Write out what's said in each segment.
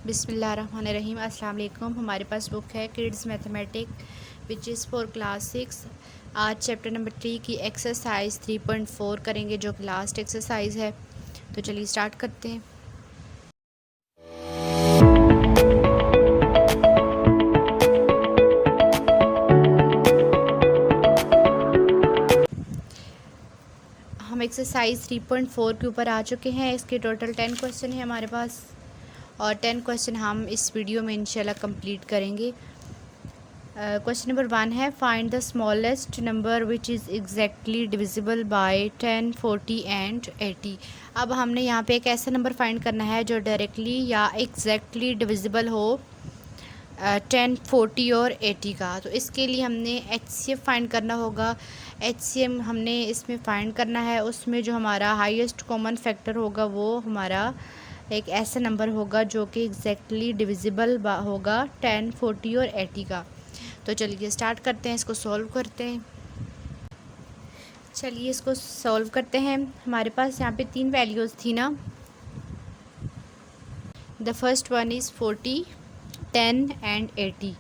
बिस्मिल्लाहिर्रहमानिर्रहीम। अस्सलाम वालेकुम। हमारे पास बुक है kids mathematic which is for class 6। आज चैप्टर नंबर 3 की एक्सरसाइज 3.4 करेंगे जो कि लास्ट एक्सरसाइज है। तो चलिए स्टार्ट करते हैं। हम एक्सरसाइज 3.4 के ऊपर आ चुके हैं। इसके टोटल 10 क्वेश्चन है हमारे पास और 10 क्वेश्चन हम इस वीडियो में इंशाल्लाह कंप्लीट करेंगे। क्वेश्चन नंबर 1 है find the smallest number which is exactly divisible by 10, 40 and 80। अब हमने यहाँ पे एक ऐसा नंबर फाइंड करना है जो डायरेक्टली या एग्जैक्टली डिविजिबल हो 10, 40 और 80 का। तो इसके लिए हमने HCF फाइंड करना होगा। HCM हमने इसमें फाइंड करना है, उसमें जो हमारा हाईएस्ट कॉमन फैक्टर होगा वो हमारा एक ऐसा नंबर होगा जो कि एग्जैक्टली डिविजिबल होगा 10, 40 और 80 का। तो चलिए स्टार्ट करते हैं, इसको सॉल्व करते हैं। चलिए इसको सॉल्व करते हैं। हमारे पास यहाँ पे 3 वैल्यूज़ थी ना। The first one is 40, 10 and 80।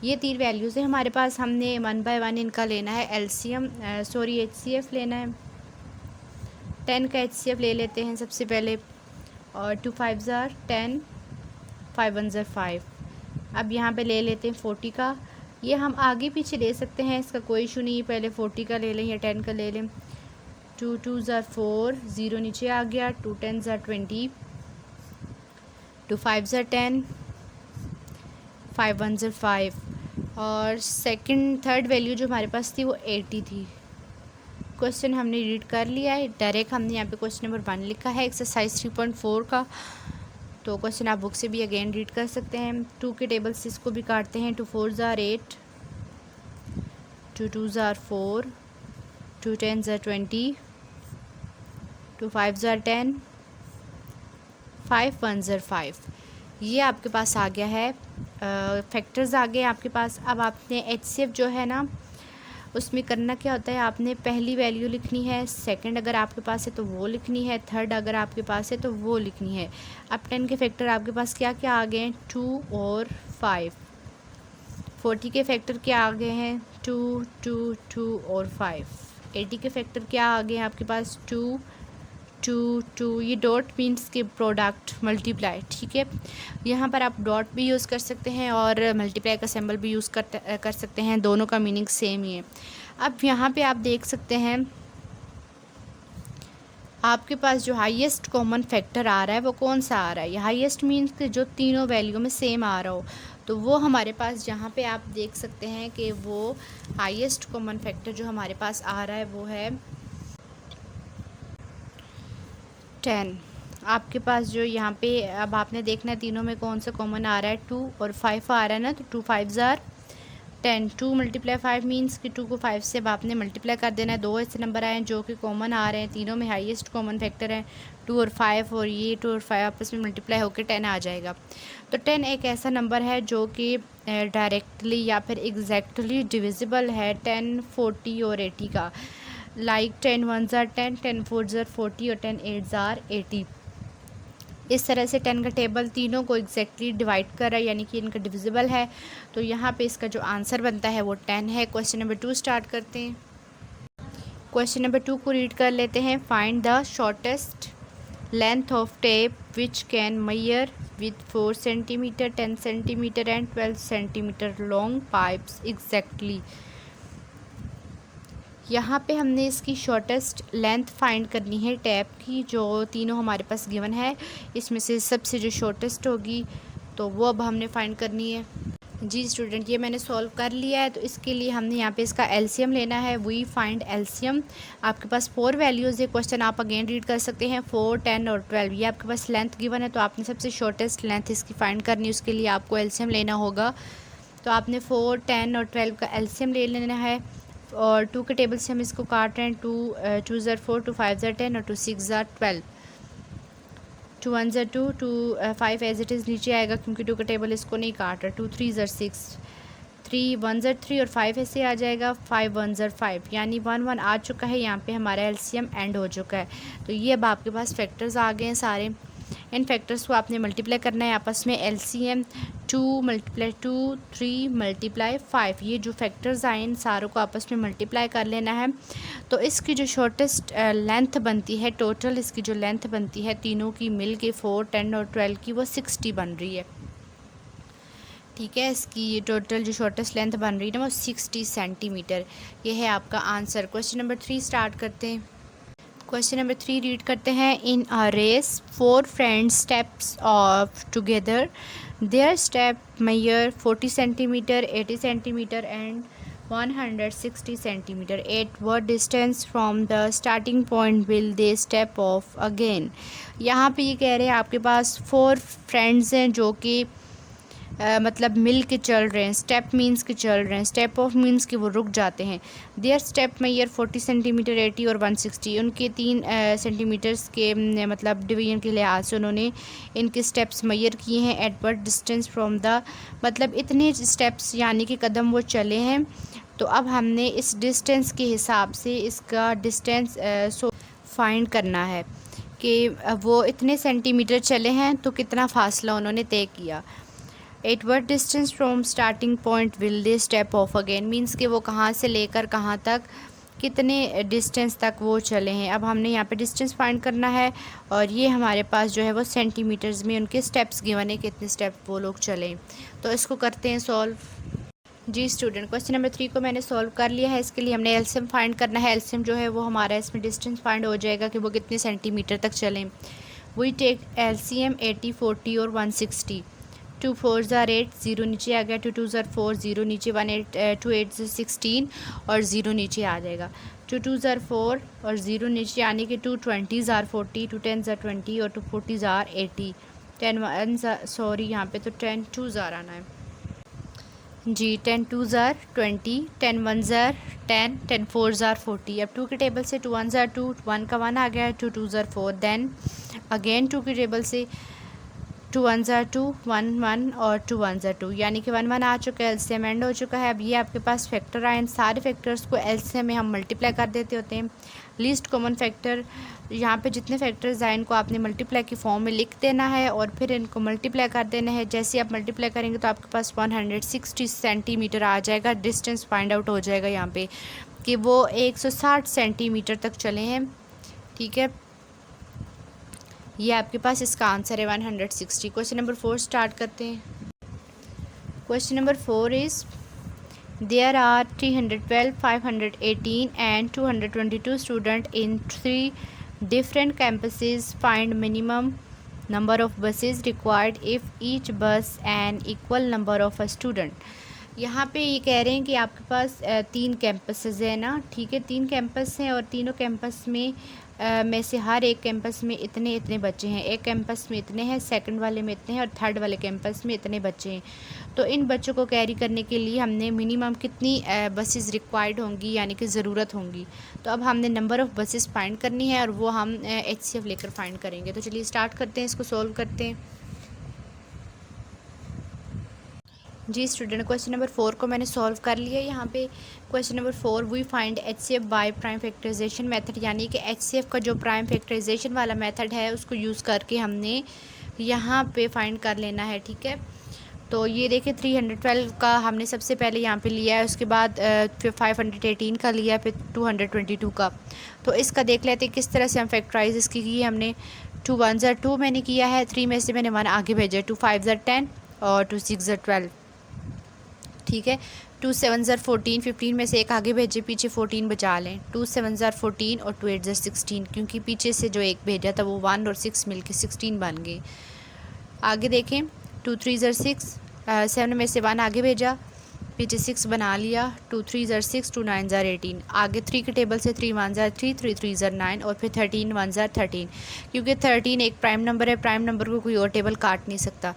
ये 3 वैल्यूज़ है हमारे पास। हमने 1 बाय 1 इनका लेना है HCF लेना है। 10 का HCF ले लेते हैं सबसे पहले, और 2 5s are 10, 5 1s are 5। अब यहाँ पे ले लेते हैं 40 का। ये हम आगे पीछे ले सकते हैं, इसका कोई इशू नहीं। पहले 40 का ले लें या 10 का ले लें। 2 2s are 4, 0 नीचे आ गया। 2 10s are 20, 2 5s are 10, 5 1s are 5। और थर्ड वैल्यू जो हमारे पास थी वो 80 थी। क्वेश्चन हमने रीड कर लिया है डायरेक्ट। हमने यहाँ पे क्वेश्चन नंबर 1 लिखा है एक्सरसाइज 3.4 का। तो क्वेश्चन आप बुक से भी अगेन रीड कर सकते हैं। 2 के टेबल से इसको भी काटते हैं। 2 4s are 8, 2 2s are 4, 2 10s are 20, 2 5s are 10, 5 1s are 5। ये आपके पास आ गया है, फैक्टर्स आ गए आपके पास। अब आपने HCF जो है ना उसमें करना क्या होता है, आपने पहली वैल्यू लिखनी है, सेकंड अगर आपके पास है तो वो लिखनी है, थर्ड अगर आपके पास है तो वो लिखनी है। अब 10 के फैक्टर आपके पास क्या क्या आ गए हैं, 2 और 5। 40 के फैक्टर क्या आ गए हैं, 2 2 2 और 5। 80 के फैक्टर क्या आ गए हैं आपके पास, 2 2 2। ये डॉट मीन्स के प्रोडक्ट मल्टीप्लाई, ठीक है। यहाँ पर आप डॉट भी यूज़ कर सकते हैं और मल्टीप्लाई का सिंबल भी यूज़ कर सकते हैं, दोनों का मीनिंग सेम ही है। अब यहाँ पे आप देख सकते हैं आपके पास जो हाईएस्ट कॉमन फैक्टर आ रहा है वो कौन सा आ रहा है। हाईएस्ट मीन्स कि जो तीनों वैल्यू में सेम आ रहा हो, तो वो हमारे पास यहाँ पे आप देख सकते हैं कि वो हाईएस्ट कॉमन फैक्टर जो हमारे पास आ रहा है वो है 10। आपके पास जो यहाँ पे अब आपने देखना है तीनों में कौन सा कॉमन आ रहा है, 2 और 5 आ रहा है ना। तो 2 5s are 10। 2 × 5 मीन्स कि 2 को 5 से अब आपने मल्टीप्लाई कर देना है। 2 ऐसे नंबर आए हैं जो कि कॉमन आ रहे हैं, तीनों में हाईएस्ट कॉमन फैक्टर है 2 और 5, और ये 2 और 5 आपस में मल्टीप्लाई होकर 10 आ जाएगा। तो 10 एक ऐसा नंबर है जो कि डायरेक्टली या फिर एग्जैक्टली डिविजिबल है 10, 40 और 80 का। Like 10 1s are 10, 10 4s are 40 और 10 8s are 80। इस तरह से 10 का टेबल तीनों को एग्जैक्टली डिवाइड कर रहा है, यानी कि इनका डिविजिबल है। तो यहाँ पे इसका जो आंसर बनता है वो 10 है। क्वेश्चन नंबर 2 स्टार्ट करते हैं। क्वेश्चन नंबर 2 को रीड कर लेते हैं। Find the shortest length of tape which can mayor with 4 centimetre, 10 centimetre and 12 centimetre long pipes exactly. यहाँ पे हमने इसकी शॉर्टेस्ट लेंथ फाइंड करनी है टैप की, जो तीनों हमारे पास गिवन है। इसमें से सबसे जो शॉर्टेस्ट होगी तो वो अब हमने फाइंड करनी है। जी स्टूडेंट, ये मैंने सॉल्व कर लिया है। तो इसके लिए हमने यहाँ पे इसका LCM लेना है। We find LCM। आपके पास 4 वैल्यूज़ है। क्वेश्चन आप अगेन रीड कर सकते हैं। 4, 10 और 12 ये आपके पास लेंथ गिवन है। तो आपने सबसे शॉर्टेस्ट लेंथ इसकी फाइंड करनी है, उसके लिए आपको LCM लेना होगा। तो आपने 4, 10 और 12 का LCM ले लेना है। और 2 के टेबल से हम इसको काट रहे हैं। 2 2s are 4, 2 5s are 10 और 2 6s are 12। 2 1s are 2, 2 5 as it is नीचे आएगा क्योंकि 2 का टेबल इसको नहीं काट रहा। 2 3s are 6, 3 1s are 3 और 5 ऐसे आ जाएगा। 5 1s are 5, यानी 1 1 आ चुका है। यहाँ पे हमारा LCM एंड हो चुका है। तो ये अब आपके पास फैक्टर्स आ गए हैं सारे। इन फैक्टर्स को आपने मल्टीप्लाई करना है आपस में। LCM 2 × 2 3 × 5, ये जो फैक्टर्स आए इन सारों को आपस में मल्टीप्लाई कर लेना है। तो इसकी जो शॉर्टेस्ट लेंथ बनती है, टोटल इसकी जो लेंथ बनती है तीनों की मिल के 4, 10 और 12 की, वो 60 बन रही है। ठीक है, इसकी ये टोटल जो शॉर्टेस्ट लेंथ बन रही है ना वो 60 सेंटीमीटर। ये है आपका आंसर। क्वेश्चन नंबर 3 स्टार्ट करते हैं। क्वेश्चन नंबर 3 रीड करते हैं। In a race 4 friends steps off together, their step measure 40 centimetre, 80 centimetre and 160 centimetre. At what distance from the starting point will they step off again. यहाँ पे ये कह रहे हैं आपके पास 4 फ्रेंड्स हैं जो कि मतलब मिल के चल रहे हैं। स्टेप मीन्स के चल रहे हैं, स्टेप ऑफ मीन्स कि वो रुक जाते हैं। देयर स्टेप मेजर 40 सेंटीमीटर, 80 और 160। उनके 3 सेंटीमीटर्स के मतलब डिवीजन के लिहाज से उन्होंने इनके स्टेप्स मेजर किए हैं। Eight what distance from the, मतलब इतने स्टेप्स यानी कि कदम वो चले हैं। तो अब हमने इस डिस्टेंस के हिसाब से इसका डिस्टेंस फाइंड करना है कि वो इतने सेंटीमीटर चले हैं तो कितना फासला उन्होंने तय किया। Eight what distance from starting point will they step off again, means कि वो कहाँ से लेकर कहाँ तक, कितने डिस्टेंस तक वो चले हैं। अब हमने यहाँ पे डिस्टेंस फाइंड करना है और ये हमारे पास जो है वो सेंटीमीटर्स में उनके स्टेप्स गिवन है, कितने स्टेप वो लोग चले। तो इसको करते हैं सॉल्व। जी स्टूडेंट, क्वेश्चन नंबर 3 को मैंने सॉल्व कर लिया है। इसके लिए हमने एलसीएम फाइंड करना है। एलसीएम जो है वो हमारा इसमें डिस्टेंस फाइंड हो जाएगा कि वो कितने सेंटीमीटर तक चलें। वी टेक एलसीएम 80, 40 और 160। 2 4s are 8, 0 नीचे आ गया। 2 2s are 4, 0 नीचे, 2 8s are 16 और 0 नीचे आ जाएगा। 2 2s are 4 और 0 नीचे यानी कि 2 20s are 40, 2 10s are 20 और 2 40s are 80। 10 1s सॉरी यहाँ पे तो 10 2s are आना है जी। 10 2s are 20, 10 1s are 10, 10 4s are 40। अब 2 के टेबल से 2 1s are 2, 1 का 1 आ गया, 2 2s are 4। देन अगेन 2 के टेबल से 2 1s are 2, 1 1 और 2 1s are 2, यानी कि 1 1 आ चुका है, एलसीएम एंड हो चुका है। अब ये आपके पास फैक्टर आए, इन सारे फैक्टर्स को एलसीएम में हम मल्टीप्लाई कर देते होते हैं। लीस्ट कॉमन फैक्टर, यहाँ पे जितने फैक्टर्स आए इनको आपने मल्टीप्लाई की फॉर्म में लिख देना है और फिर इनको मल्टीप्लाई कर देना है। जैसे आप मल्टीप्लाई करेंगे तो आपके पास 160 सेंटीमीटर आ जाएगा। डिस्टेंस फाइंड आउट हो जाएगा यहाँ पे कि वो 160 सेंटीमीटर तक चले हैं। ठीक है, ये आपके पास इसका आंसर है 160। क्वेश्चन नंबर 4 स्टार्ट करते हैं। Question number 4 is there are 312, 518 and 222 student in 3 different campuses. Find minimum number of buses required if each bus an equal number of a student. यहाँ पे ये कह रहे हैं कि आपके पास 3 कैंपसेस है ना। ठीक है, 3 कैंपस हैं और तीनों कैंपस में से हर एक कैंपस में इतने इतने बच्चे हैं। एक कैंपस में इतने हैं, सेकंड वाले में इतने हैं और थर्ड वाले कैंपस में इतने बच्चे हैं। तो इन बच्चों को कैरी करने के लिए हमने मिनिमम कितनी बसेस रिक्वायर्ड होंगी यानी कि ज़रूरत होंगी। तो अब हमने नंबर ऑफ़ बसेस फाइंड करनी है और वो हम HCF लेकर फाइंड करेंगे। तो चलिए स्टार्ट करते हैं, इसको सॉल्व करते हैं। जी स्टूडेंट, क्वेश्चन नंबर 4 को मैंने सॉल्व कर लिया। यहाँ पे question number 4, we find HCF by prime factorization method, यानी कि HCF का जो प्राइम फैक्टराइजेशन वाला मेथड है उसको यूज़ करके हमने यहाँ पे फाइंड कर लेना है। ठीक है, तो ये देखिए 312 का हमने सबसे पहले यहाँ पे लिया है, उसके बाद फिर 518 का लिया, फिर 222 का। तो इसका देख लेते हैं किस तरह से हम फैक्टराइज इसकी की हमने। 2 1s are 2 मैंने किया है, 3 में से मैंने 1 आगे भेजा, 2 5s are 10 और 2 6s are 12। ठीक है, 2 7s are 14, 15 में से एक आगे भेजे, पीछे 14 बचा लें। 2 7s are 14 और 2 8s are 16, क्योंकि पीछे से जो एक भेजा था वो 1 और 6 मिलके 16 बन गए। आगे देखें, 2 3s are 6, 7 में से 1 आगे भेजा, पीछे 6 बना लिया। 2 3s are 6, 2 9s are 18। आगे 3 के टेबल से 3 1s are 3, 3 3s are 9 और फिर 13 1s are 13, क्योंकि 13 एक प्राइम नंबर है, प्राइम नंबर को कोई और टेबल काट नहीं सकता।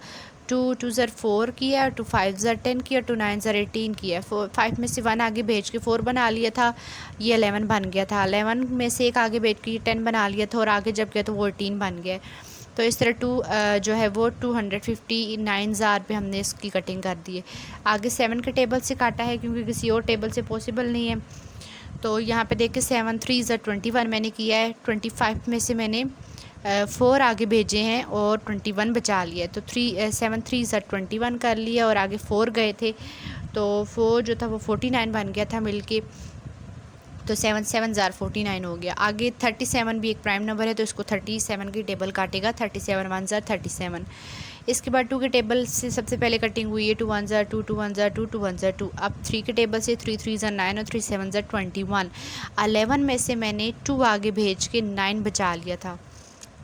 2 2s are 4 किया, 2 5s are 10 किया, 2 9s are 18 किया। 5 में से 1 आगे भेज के 4 बना लिया था, ये 11 बन गया था। 11 में से एक आगे भेज के 10 बना लिया था और आगे जब गया तो वो 18 बन गया। तो इस तरह 2 जो है वो 259 पे हमने इसकी कटिंग कर दी है। आगे 7 के टेबल से काटा है क्योंकि किसी और टेबल से पॉसिबल नहीं है। तो यहाँ पे देखिए 7 3s are 21 मैंने किया है। 25 में से मैंने 4 आगे भेजे हैं और 21 बचा लिया, तो 7 3 ज़ा 21 कर लिया और आगे 4 गए थे, तो 4 जो था वो 49 बन गया था मिलके, तो 7 7 ज़ार 49 हो गया। आगे 37 भी एक प्राइम नंबर है, तो इसको 37 की टेबल काटेगा, 37 1 ज़ार 37। इसके बाद 2 के टेबल से सबसे पहले कटिंग हुई है, 2 1 ज़ार 2 2 1 ज़ार 2 2 1 ज़ार 2। अब 3 के टेबल से 3 3 ज़ार 9 और 3 7 ज़ार 21। 11 में से मैंने 2 आगे भेज के 9 बचा लिया था,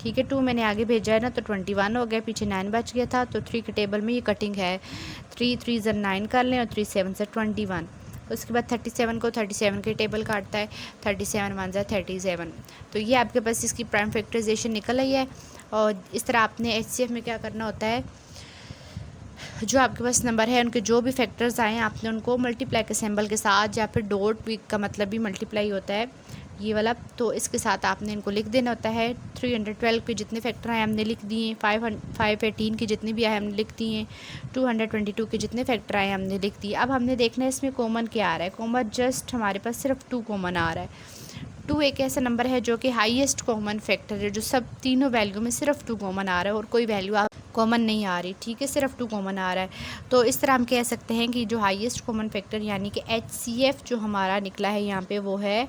ठीक है। 2 मैंने आगे भेजा है ना, तो 21 हो गया, पीछे 9 बच गया था, तो 3 के टेबल में ये कटिंग है। 3 3 ज़ार 9 कर लें और 3 7 ज़ार 21। उसके बाद 37 को 37 के टेबल काटता है, 37 1 ज़ार 37। तो ये आपके पास इसकी प्राइम फैक्टराइजेशन निकल आई है। और इस तरह आपने HCF में क्या करना होता है, जो आपके पास नंबर है उनके जो भी फैक्टर्स आए हैं आपने उनको मल्टीप्लाई के सिंबल के साथ, या फिर डॉट का मतलब भी मल्टीप्लाई होता है ये वाला, तो इसके साथ आपने इनको लिख देना होता है। 312 के जितने फैक्टर आए हमने लिख दिए, 518 के जितने भी आए हमने लिख दिए, 222 के जितने फैक्टर आए हमने लिख दिए। अब हमने देखना है इसमें कॉमन क्या आ रहा है। कॉमन जस्ट हमारे पास सिर्फ 2 कॉमन आ रहा है। 2 एक ऐसा नंबर है जो कि हाईएस्ट कॉमन फैक्टर है, जो सब तीनों वैल्यू में सिर्फ 2 कॉमन आ रहा है और कोई वैल्यू आप कॉमन नहीं आ रही, ठीक है, सिर्फ 2 कॉमन आ रहा है। तो इस तरह हम कह सकते हैं कि जो हाईएस्ट कॉमन फैक्टर यानी कि HCF जो हमारा निकला है यहाँ पे वो है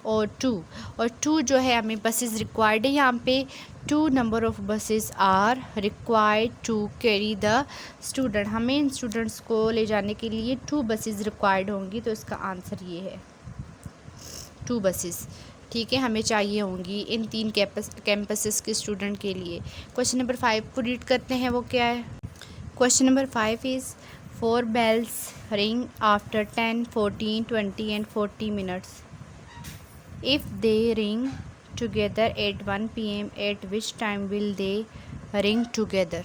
और 2। और 2 जो है हमें बसेस रिक्वायर्ड है यहाँ पे, 2 number of buses are required to carry the student. हमें इन स्टूडेंट्स को ले जाने के लिए 2 बसेस रिक्वायर्ड होंगी, तो इसका आंसर ये है 2 बसेस, ठीक है, हमें चाहिए होंगी इन 3 कैंपसेस के स्टूडेंट के लिए। क्वेश्चन नंबर 5 को रीड करते हैं, वो क्या है। Question number 5 is 4 bells ring after 10 14 20 and 40 minutes. If they ring together at 1 PM, at which time will they ring together?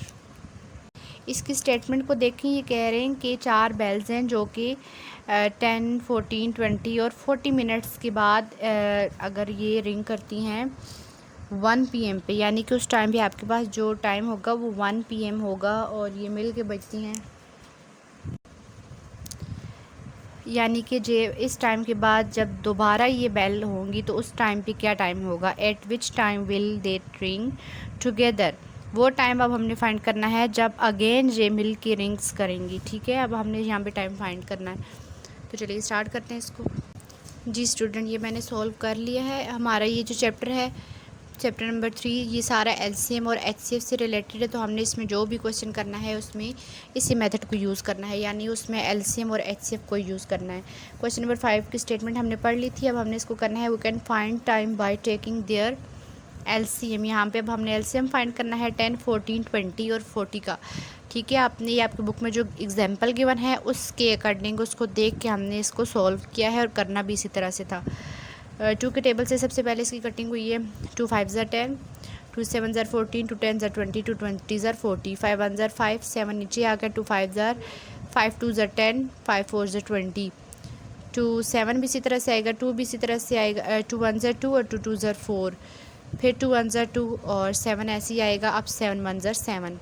इसकी स्टेटमेंट को देखें, ये कह रहे हैं कि 4 बेल्स हैं जो कि 10 14 20 और 40 मिनट्स के बाद अगर ये रिंग करती हैं 1 PM पे, यानी कि उस टाइम पे आपके पास जो टाइम होगा वो 1 PM होगा और ये मिल के बजती हैं, यानी कि जे इस टाइम के बाद जब दोबारा ये बेल होंगी तो उस टाइम पे क्या टाइम होगा। Eight which time will they ring together, वो टाइम अब हमने फाइंड करना है जब अगेन ये मिल के रिंग्स करेंगी, ठीक है। अब हमने यहाँ पे टाइम फाइंड करना है, तो चलिए स्टार्ट करते हैं इसको। जी स्टूडेंट, ये मैंने सॉल्व कर लिया है। हमारा ये जो चैप्टर है, चैप्टर नंबर 3, ये सारा LCM और HCF से रिलेटेड है, तो हमने इसमें जो भी क्वेश्चन करना है उसमें इसी मेथड को यूज़ करना है, यानी उसमें LCM और HCF को यूज़ करना है। क्वेश्चन नंबर 5 की स्टेटमेंट हमने पढ़ ली थी, अब हमने इसको करना है we can find time by taking their LCM। यहाँ पे अब हमने LCM फाइंड करना है 10 14 20 और 40 का, ठीक है। आपने ये आपकी बुक में जो एग्जाम्पल गिवन है उसके अकॉर्डिंग उसको देख के हमने इसको सॉल्व किया है और करना भी इसी तरह से था। 2 के टेबल से सबसे पहले इसकी कटिंग हुई है। 2 5 ज़ार 10, 2 7 ज़ार 14, 2 10 ज़ार 20, 2 20 ज़ार 40, 5 1 ज़ार 5, 7 नीचे आ गया, 2 5 ज़ार 5, 2 ज़ार 10, 5 4 ज़ार 20, 2 7 भी इसी तरह से आएगा, 2 भी इसी तरह से आएगा, 2 1 ज़ार 2 और 2 2 ज़ार 4, फिर 2 1 ज़ार 2 और 7 ऐसे ही आएगा। अब 7 1 ज़ार 7,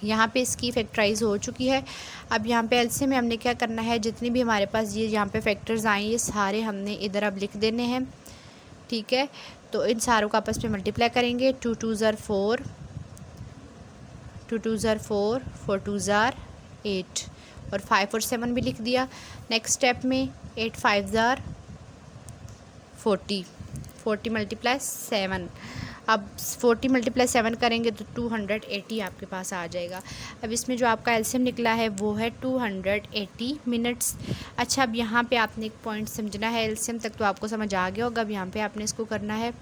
यहाँ पे इसकी फैक्टराइज हो चुकी है। अब यहाँ पे LCM में हमने क्या करना है, जितने भी हमारे पास ये यहाँ पे फैक्टर्स आए ये सारे हमने इधर अब लिख देने हैं, ठीक है। तो इन सारों को आपस में मल्टीप्लाई करेंगे। 2 2 ज़ार 4, 2 2 ज़ार 4, 4 2 ज़ार 8 और 5 और 7 भी लिख दिया। नेक्स्ट स्टेप में 8 5 ज़ार 40, 40 मल्टीप्लाई 7, अब 40 मल्टीप्लाई 7 करेंगे तो 280 आपके पास आ जाएगा। अब इसमें जो आपका LCM निकला है वो है 280 मिनट्स। अच्छा, अब यहाँ पे आपने एक पॉइंट समझना है, LCM तक तो आपको समझ आ गया होगा। अब यहाँ पे आपने इसको करना है,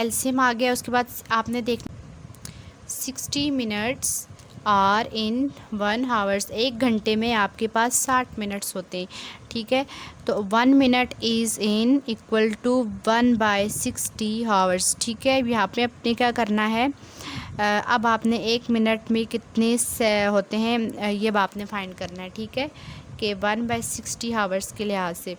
LCM आ गया, उसके बाद आपने देखना 60 मिनट्स आर इन 1 आवर्स, 1 घंटे में आपके पास 60 मिनट्स होते हैं, ठीक है। तो 1 minute is in equal to 1/60 hours, ठीक है। यहाँ पे अपने क्या करना है, अब आपने 1 मिनट में कितने होते हैं ये अब आपने फाइंड करना है, ठीक है, कि 1/60 आवर्स के लिहाज से।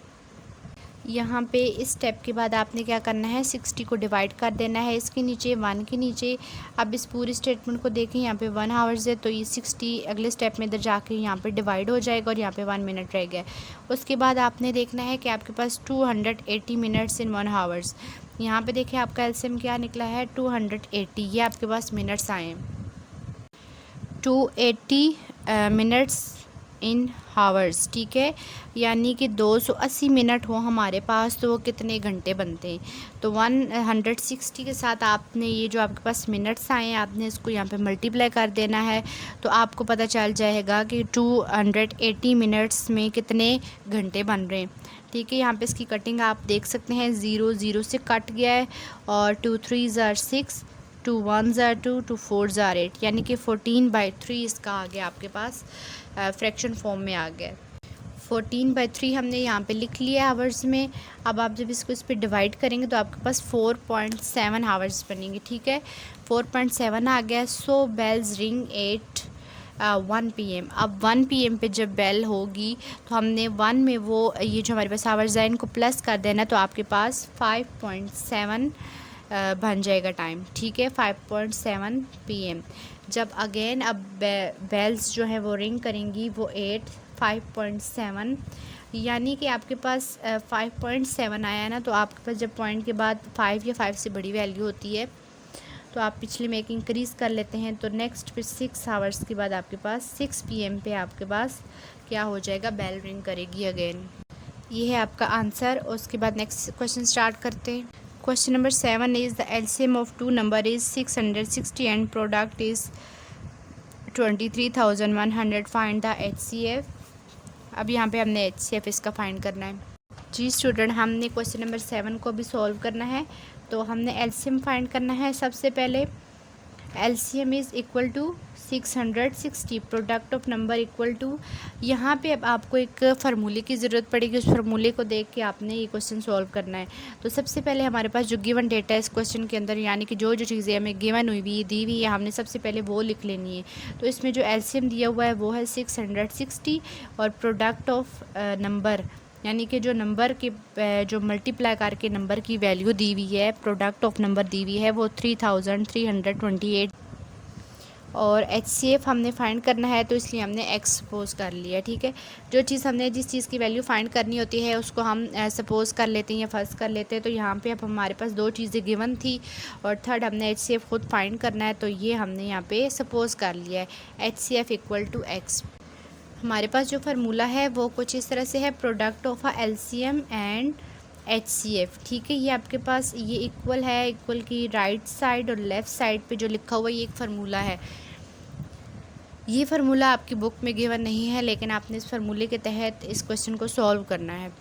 यहाँ पे इस स्टेप के बाद आपने क्या करना है, 60 को डिवाइड कर देना है इसके नीचे, 1 के नीचे। अब इस पूरी स्टेटमेंट को देखें, यहाँ पे 1 आवर्स है तो ये 60 अगले स्टेप में इधर जाके यहाँ पे डिवाइड हो जाएगा और यहाँ पे 1 मिनट रह गया। उसके बाद आपने देखना है कि आपके पास 280 मिनट्स इन 1 आवर्स, यहाँ पे देखिए आपका एलसीएम क्या निकला है 280, ये आपके पास मिनट्स आए हैं। 280 मिनट्स इन हावर्स, ठीक है, यानी कि 280 मिनट हो हमारे पास तो वो कितने घंटे बनते हैं। तो 160 के साथ आपने ये जो आपके पास मिनट्स आए हैं आपने इसको यहाँ पे मल्टीप्लाई कर देना है, तो आपको पता चल जाएगा कि 280 मिनट्स में कितने घंटे बन रहे हैं। ठीक है, यहाँ पे इसकी कटिंग आप देख सकते हैं, 0 0 से कट गया है और 2 3 ज़ार 6, 2 1 ज़ार 2, 2 4 ज़ार 8, यानी कि 14/3 इसका आ गया आपके पास, फ्रैक्शन फॉर्म में आ गया। 14/3 हमने यहाँ पे लिख लिया आवर्स में। अब आप जब इसको इस पर डिवाइड करेंगे तो आपके पास 4.7 आवर्स बनेंगे। ठीक है, 4.7 आ गया। सो बेल्स रिंग 1 PM। अब 1 PM पे जब बेल होगी तो हमने 1 में वो ये जो हमारे पास आवर्स है इनको प्लस कर देना, तो आपके पास 5.7 बन जाएगा टाइम। ठीक है, 5.7 PM। जब अगेन अब बेल्स जो है वो रिंग करेंगी वो 5.7, यानी कि आपके पास 5.7 आया ना, तो आपके पास जब पॉइंट के बाद 5 या 5 से बड़ी वैल्यू होती है तो आप पिछले में एक इंक्रीज़ कर लेते हैं। तो नेक्स्ट फिर 6 आवर्स के बाद आपके पास 6 PM पे आपके पास क्या हो जाएगा, बेल रिंग करेगी अगेन। ये है आपका आंसर। उसके बाद नेक्स्ट क्वेश्चन स्टार्ट करते हैं। Question number 7 is the LCM of 2 number is 660 and product is 23,100, find the HCF। अब यहाँ पे हमने HCF इसका फाइंड करना है। जी स्टूडेंट, हमने क्वेश्चन नंबर 7 को भी सॉल्व करना है। तो हमने एलसीएम फाइंड करना है। सबसे पहले LCM is equal to 660, product of number equal to, यहाँ पे अब आपको एक फार्मूले की ज़रूरत पड़ेगी। उस फार्मूले को देख के आपने ये क्वेश्चन सॉल्व करना है। तो सबसे पहले हमारे पास जो गिवन डेटा है इस क्वेश्चन के अंदर, यानी कि जो जो चीज़ें हमें गिवन हुई दी हुई है, हमने सबसे पहले वो लिख लेनी है। तो इसमें जो एलसीएम दिया हुआ है वो है 660 और प्रोडक्ट ऑफ नंबर, यानी कि जो नंबर के जो मल्टीप्लाई करके नंबर की वैल्यू दी हुई है, प्रोडक्ट ऑफ नंबर दी हुई है वो 3328। और HCF हमने फाइंड करना है तो इसलिए हमने x सपोज कर लिया। ठीक है, जो चीज़ हमने जिस चीज़ की वैल्यू फाइंड करनी होती है उसको हम सपोज कर लेते हैं या फर्स्ट कर लेते हैं। तो यहाँ पे अब हमारे पास 2 चीज़ें गिवन थी और थर्ड हमने HCF खुद फाइंड करना है, तो ये हमने यहाँ पे सपोज कर लिया है HCF इक्वल टू x। हमारे पास जो फार्मूला है वो कुछ इस तरह से है, product of LCM and HCF। ठीक है, ये आपके पास ये इक्वल है, इक्वल की राइट साइड और लेफ़्ट साइड पे जो लिखा हुआ है ये एक फार्मूला है। ये फार्मूला आपकी बुक में गिवन नहीं है, लेकिन आपने इस फार्मूले के तहत इस क्वेश्चन को सॉल्व करना है।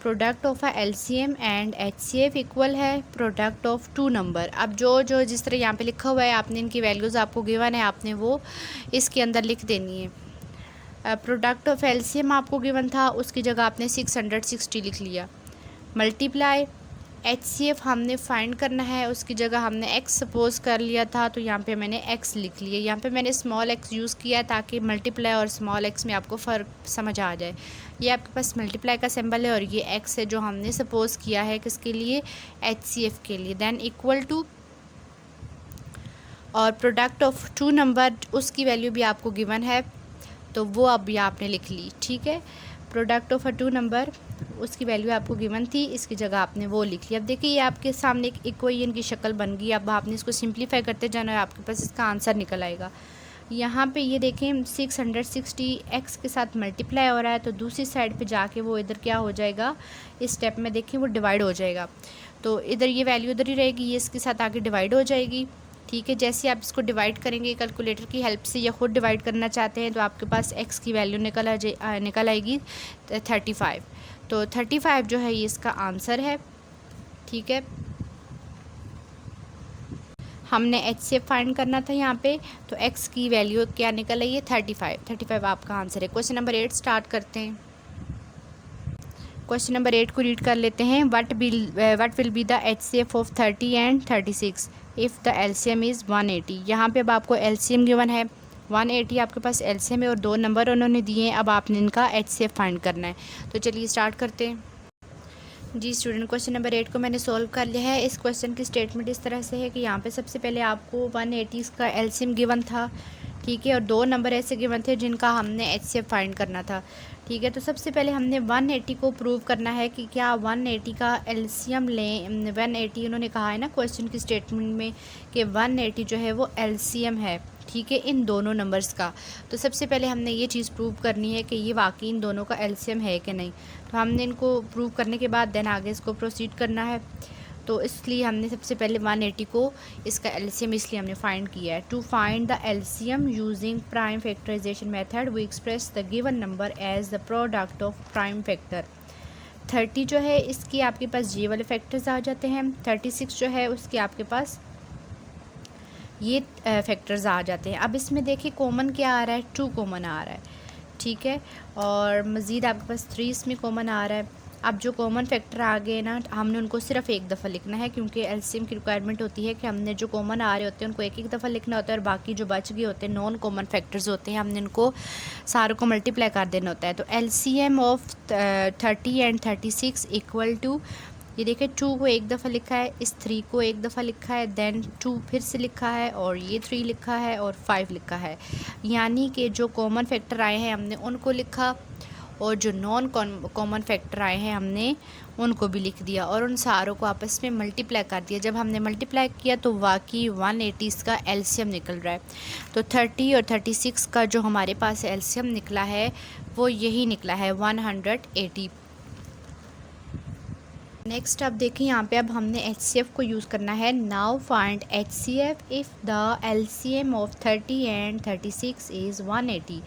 Product of LCM and HCF equal है प्रोडक्ट ऑफ 2 नंबर। अब जो जो जिस तरह यहाँ पे लिखा हुआ है आपने इनकी वैल्यूज़ आपको गिवन है, आपने वो इसके अंदर लिख देनी है। प्रोडक्ट ऑफ LCM आपको गिवन था, उसकी जगह आपने 660 लिख लिया। मल्टीप्लाई HCF हमने फाइंड करना है, उसकी जगह हमने x सपोज कर लिया था, तो यहाँ पे मैंने x लिख लिया। यहाँ पे मैंने स्मॉल x यूज़ किया है ताकि मल्टीप्लाई और स्मॉल x में आपको फ़र्क समझ आ जाए। ये आपके पास मल्टीप्लाई का सिंबल है और ये x है जो हमने सपोज किया है किसके लिए, HCF के लिए। देन इक्वल टू और प्रोडक्ट ऑफ 2 नंबर, उसकी वैल्यू भी आपको गिवन है तो वो अब ये आपने लिख ली। ठीक है, प्रोडक्ट ऑफ 2 नंबर उसकी वैल्यू आपको गिवन थी, इसकी जगह आपने वो लिख लिया। अब देखिए ये आपके सामने एक इक्वेशन की शक्ल बन गई। अब आपने इसको सिंप्लीफाई करते जाना है, आपके पास इसका आंसर निकल आएगा। यहाँ पे ये देखें 660 x के साथ मल्टीप्लाई हो रहा है, तो दूसरी साइड पे जाके वो इधर क्या हो जाएगा, इस स्टेप में देखें वो डिवाइड हो जाएगा। तो इधर ये वैल्यू इधर ही रहेगी, ये इसके साथ आगे डिवाइड हो जाएगी। ठीक है, जैसे आप इसको डिवाइड करेंगे कैलकुलेटर की हेल्प से या खुद डिवाइड करना चाहते हैं तो आपके पास x की वैल्यू निकल आएगी 35। तो 35 जो है ये इसका आंसर है। ठीक है, हमने HCF फाइंड करना था यहाँ पे, तो x की वैल्यू क्या निकल आई है 35 आपका आंसर है। क्वेश्चन नंबर 8 स्टार्ट करते हैं। क्वेश्चन नंबर 8 को रीड कर लेते हैं। What will be the HCF of 30 and 36 if the LCM is 180। यहाँ पे अब आपको LCM गिवन है 180, आपके पास LCM है और 2 नंबर उन्होंने दिए हैं। अब आपने इनका HCF फाइंड करना है, तो चलिए स्टार्ट करते हैं। जी स्टूडेंट, क्वेश्चन नंबर 8 को मैंने सॉल्व कर लिया है। इस क्वेश्चन की स्टेटमेंट इस तरह से है कि यहाँ पे सबसे पहले आपको 180 का LCM गिवन था। ठीक है, और 2 नंबर ऐसे गिवन थे जिनका हमने HCF फाइंड करना था। ठीक है, तो सबसे पहले हमने 180 को प्रूव करना है कि क्या 180 का एलसीएम लें। 180 उन्होंने कहा है ना क्वेश्चन की स्टेटमेंट में कि 180 जो है वो एलसीएम है, ठीक है, इन दोनों नंबर्स का। तो सबसे पहले हमने ये चीज़ प्रूव करनी है कि ये वाकई इन दोनों का एलसीएम है कि नहीं। तो हमने इनको प्रूव करने के बाद देन आगे इसको प्रोसीड करना है। तो इसलिए हमने सबसे पहले 180 को इसका एलसीएम इसलिए हमने फाइंड किया है। To find the LCM using prime factorization method we express the given number as the product of prime factor. 30 जो है इसकी आपके पास ये वाले फैक्टर्स आ जाते हैं, 36 जो है उसके आपके पास ये फैक्टर्स आ जाते हैं। अब इसमें देखिए कॉमन क्या आ रहा है, 2 कॉमन आ रहा है, ठीक है, और मज़ीद आपके पास 3 इसमें कॉमन आ रहा है। अब जो कॉमन फैक्टर आ गए ना, हमने उनको सिर्फ एक दफ़ा लिखना है, क्योंकि एलसीएम की रिक्वायरमेंट होती है कि हमने जो कॉमन आ रहे होते हैं उनको एक एक दफ़ा लिखना होता है, और बाकी जो बच गए होते हैं नॉन कॉमन फैक्टर्स होते हैं हमने इनको सारों को मल्टीप्लाई कर देना होता है। तो LCM of 30 and 36 equal to, ये देखिए 2 को एक दफ़ा लिखा है, इस 3 को एक दफ़ा लिखा है, देन 2 फिर से लिखा है, और ये 3 लिखा है, और 5 लिखा है। यानी कि जो कॉमन फैक्टर आए हैं हमने उनको लिखा, और जो नॉन कॉमन फैक्टर आए हैं हमने उनको भी लिख दिया, और उन सारों को आपस में मल्टीप्लाई कर दिया। जब हमने मल्टीप्लाई किया तो वाकई 180 का एलसीएम निकल रहा है। तो 30 और 36 का जो हमारे पास एलसीएम निकला है वो यही निकला है 180। नेक्स्ट आप देखिए यहाँ पे अब हमने HCF को यूज़ करना है। Now find HCF if the LCM of 30 and 36 is 180।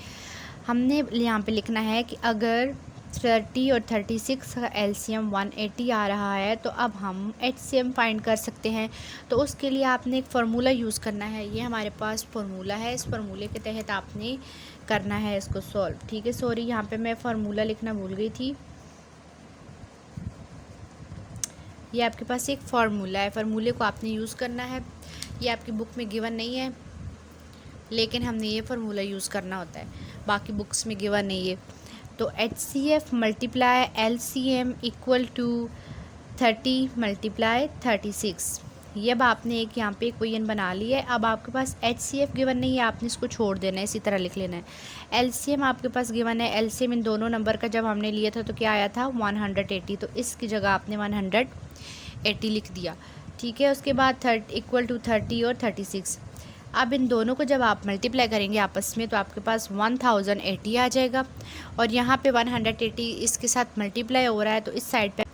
हमने यहाँ पे लिखना है कि अगर 30 और 36 का LCM 180 आ रहा है तो अब हम HCM फाइंड कर सकते हैं। तो उसके लिए आपने एक फ़ार्मूला यूज़ करना है, ये हमारे पास फार्मूला है, इस फार्मूले के तहत आपने करना है इसको सॉल्व। ठीक है, सॉरी यहाँ पे मैं फ़ार्मूला लिखना भूल गई थी। ये आपके पास एक फार्मूला है, फार्मूले को आपने यूज़ करना है। ये आपकी बुक में गिवन नहीं है, लेकिन हमने ये फार्मूला यूज़ करना होता है, बाकी बुक्स में गिवन नहीं है। तो HCF multiply LCM equal to 30 multiply 36। ये अब आपने एक यहाँ पे इक्वेशन बना ली है। अब आपके पास HCF गिवन नहीं है, आपने इसको छोड़ देना है, इसी तरह लिख लेना है। LCM आपके पास गिवन है, LCM इन दोनों नंबर का जब हमने लिया था तो क्या आया था 180, तो इसकी जगह आपने 180 लिख दिया। ठीक है, उसके बाद इक्वल टू 30 और 36। अब इन दोनों को जब आप मल्टीप्लाई करेंगे आपस में तो आपके पास 1080 आ जाएगा, और यहाँ पे 180 इसके साथ मल्टीप्लाई हो रहा है तो इस साइड पे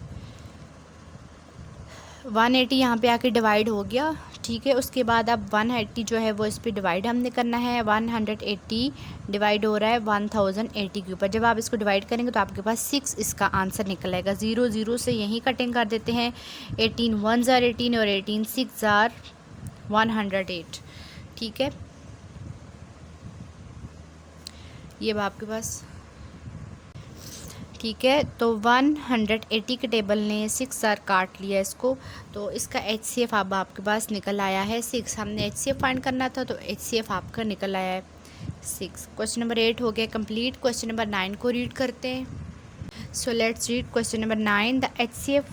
180 यहाँ पे आके डिवाइड हो गया। ठीक है, उसके बाद अब 180 जो है वो इस पे डिवाइड हमने करना है। 180 डिवाइड हो रहा है 1080 के ऊपर। जब आप इसको डिवाइड करेंगे तो आपके पास 6 इसका आंसर निकल आएगा। 0 0 से यहीं कटिंग कर देते हैं। 18 1 ज़ार 18 और 18 6 ज़ार 108। ठीक है, ये आपके पास ठीक है। तो 180 के टेबल ने 6 ज़ार काट लिया इसको, तो इसका HCF अब आपके पास निकल आया है 6। हमने HCF फाइंड करना था तो HCF आपका निकल आया है 6। क्वेश्चन नंबर 8 हो गया कंप्लीट। क्वेश्चन नंबर 9 को रीड करते हैं। So let's read question number 9। The HCF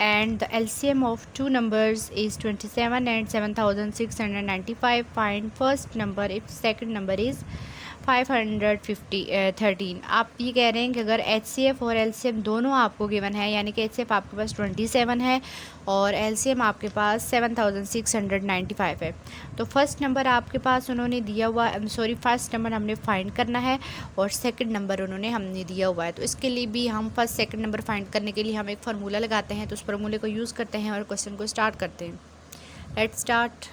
and the LCM of two numbers is 27 and 7695. Find first number if second number is 513। आप ये कह रहे हैं कि अगर HCF और LCM दोनों आपको गिवन है, यानी कि HCF आपके पास 27 है और LCM आपके पास 7695 है, तो फर्स्ट नंबर आपके पास उन्होंने दिया हुआ, फर्स्ट नंबर हमने फाइंड करना है और सेकंड नंबर उन्होंने हमने दिया हुआ है। तो इसके लिए भी हम फर्स्ट सेकंड नंबर फाइंड करने के लिए हम एक फार्मूला लगाते हैं, तो उस फार्मूले को यूज़ करते हैं और क्वेश्चन को स्टार्ट करते हैं। Let's start.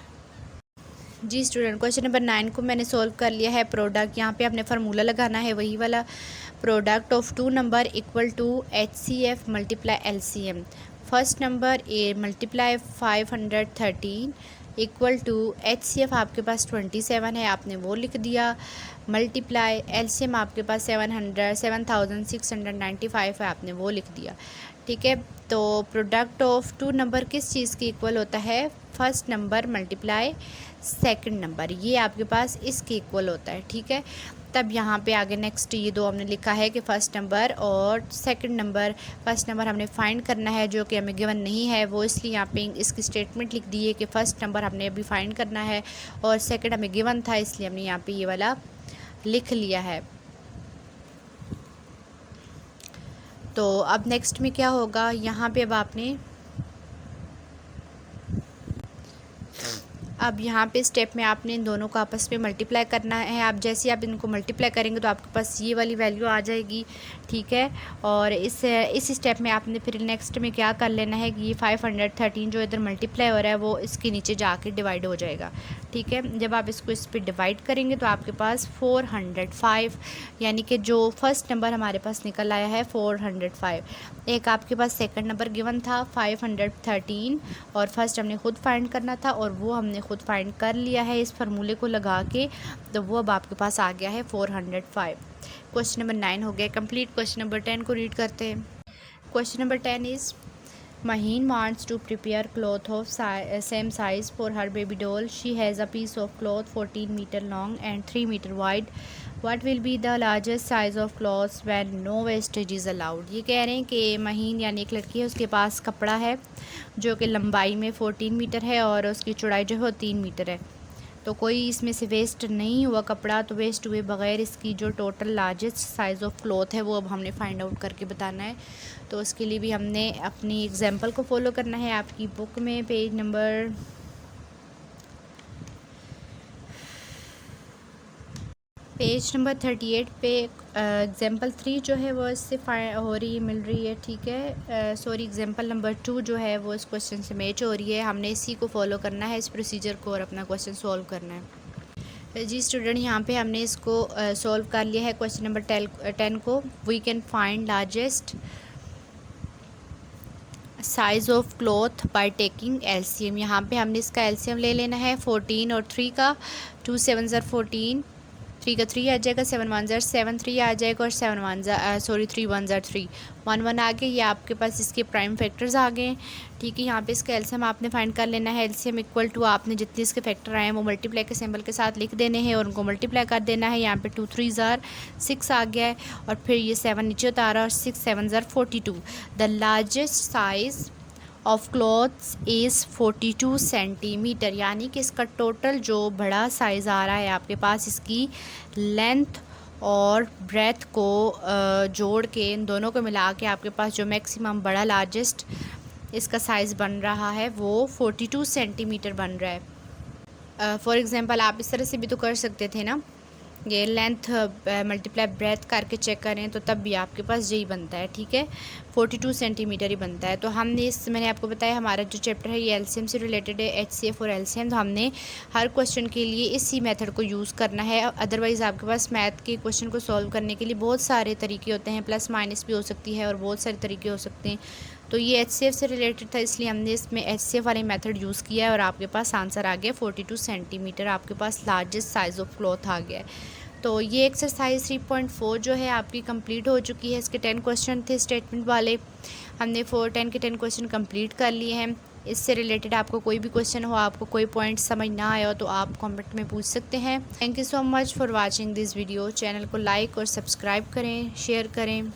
जी स्टूडेंट, क्वेश्चन नंबर 9 को मैंने सॉल्व कर लिया है। प्रोडक्ट, यहाँ पे आपने फार्मूला लगाना है वही वाला, product of two number equal to HCF multiply LCM। First number A multiply 513 equal to HCF आपके पास 27 है, आपने वो लिख दिया, मल्टीप्लाई LCM आपके पास 7695 है, आपने वो लिख दिया। ठीक है, तो प्रोडक्ट ऑफ टू नंबर किस चीज़ की इक्वल होता है? First number multiply second number, ये आपके पास इसके इक्वल होता है, ठीक है। तब यहाँ पे आगे नेक्स्ट ये दो हमने लिखा है कि फ़र्स्ट नंबर और सेकंड नंबर। फ़र्स्ट नंबर हमने फाइंड करना है जो कि हमें गिवन नहीं है, वो इसलिए यहाँ पे इसकी स्टेटमेंट लिख दी है कि फ़र्स्ट नंबर हमने अभी फाइंड करना है और सेकंड हमें गिवन था, इसलिए हमने यहाँ पे ये वाला लिख लिया है। तो अब नेक्स्ट में क्या होगा, यहाँ पे अब यहाँ पे स्टेप में आपने इन दोनों को आपस में मल्टीप्लाई करना है। आप जैसे आप इनको मल्टीप्लाई करेंगे तो आपके पास ये वाली वैल्यू आ जाएगी, ठीक है। और इस स्टेप में आपने फिर नेक्स्ट में क्या कर लेना है कि ये 513 जो इधर मल्टीप्लाई हो रहा है वो इसके नीचे जाके डिवाइड हो जाएगा, ठीक है। जब आप इसको इस पर डिवाइड करेंगे तो आपके पास 405, यानी कि जो फर्स्ट नंबर हमारे पास निकल आया है 405। एक आपके पास सेकंड नंबर गिवन था 513 और फर्स्ट हमने खुद फाइंड करना था और वो हमने खुद फाइंड कर लिया है इस फार्मूले को लगा के, तो वो अब आपके पास आ गया है 405। क्वेश्चन नंबर 9 हो गया कंप्लीट। क्वेश्चन नंबर 10 को रीड करते हैं। Question number 10 is Maheen wants to prepare cloth of same size for her baby doll. She has a piece of cloth 14 meter long and 3 meter wide. What will be the largest size of cloth when no wastage is allowed? ये कह रहे हैं कि महीन यानी एक लड़की है, उसके पास कपड़ा है जो कि लंबाई में 14 मीटर है और उसकी चौड़ाई जो है वो 3 मीटर है। तो कोई इसमें से वेस्ट नहीं हुआ कपड़ा, तो वेस्ट हुए बगैर इसकी जो total largest size of cloth है वो अब हमने फाइंड आउट करके बताना है। तो उसके लिए भी हमने अपनी एग्जांपल को फॉलो करना है। आपकी बुक में पेज नंबर 38 पे एग्जांपल 3 जो है वो इससे मिल रही है, ठीक है। सॉरी, एग्जांपल नंबर 2 जो है वो इस क्वेश्चन से मैच हो रही है। हमने इसी को फॉलो करना है, इस प्रोसीजर को, और अपना क्वेश्चन सॉल्व करना है। जी स्टूडेंट, यहाँ पे हमने इसको सॉल्व कर लिया है। क्वेश्चन नंबर 10 को, we can find largest size of cloth by taking LCM. यहाँ पे हमने इसका एलसीएम ले लेना है 14 और 3 का। 2 7 ज़र 14, 3 का 3 आ जाएगा, 7 1 ज़र 7 3 आ जाएगा और 3 1 ज़र 3 1 1 आ गए। ये आपके पास इसके प्राइम फैक्टर्स आ गए, ठीक है। यहाँ पे इसका एलसीएम आपने फाइंड कर लेना है। एलसीएम इक्वल टू आपने जितने इसके फैक्टर आए हैं वो मल्टीप्लाई के सिंबल के साथ लिख देने हैं और उनको मल्टीप्लाई कर देना है। यहाँ पे 2 3 ज़र 6 आ गया है और फिर ये 7 नीचे उतारा और 6 7 ज़र 42। The largest size of clothes is 42 centimetre, यानी कि इसका टोटल जो बड़ा साइज़ आ रहा है आपके पास, इसकी लेंथ और ब्रेथ को जोड़ के, इन दोनों को मिला के आपके पास जो मैक्सिमम बड़ा लार्जेस्ट इसका साइज़ बन रहा है वो 42 सेंटीमीटर बन रहा है। फॉर एग्ज़ाम्पल आप इस तरह से भी तो कर सकते थे ना, ये लेंथ मल्टीप्लाई ब्रेथ करके चेक करें तो तब भी आपके पास यही बनता है, ठीक है। 42 सेंटीमीटर ही बनता है। तो हमने मैंने आपको बताया हमारा जो चैप्टर है ये एलसीएम से रिलेटेड है, एचसीएफ और एलसीएम। तो हमने हर क्वेश्चन के लिए इसी मेथड को यूज़ करना है। अदरवाइज़ आपके पास मैथ के क्वेश्चन को सॉल्व करने के लिए बहुत सारे तरीके होते हैं, प्लस माइनस भी हो सकती है और बहुत सारे तरीके हो सकते हैं। तो ये एचसीएफ से रिलेटेड था, इसलिए हमने इसमें एचसीएफ वाले मेथड यूज़ किया है और आपके पास आंसर आ गया 42 सेंटीमीटर, आपके पास लार्जेस्ट साइज़ ऑफ क्लॉथ आ गया है। तो ये एक्सरसाइज 3.4 जो है आपकी कंप्लीट हो चुकी है। इसके 10 क्वेश्चन थे स्टेटमेंट वाले, हमने 10 के 10 क्वेश्चन कंप्लीट कर लिए हैं। इससे रिलेटेड आपको कोई भी क्वेश्चन हो, आपको कोई पॉइंट समझ ना आया हो तो आप कमेंट में पूछ सकते हैं। Thank you so much for watching this video. Channel को लाइक और सब्सक्राइब करें, शेयर करें।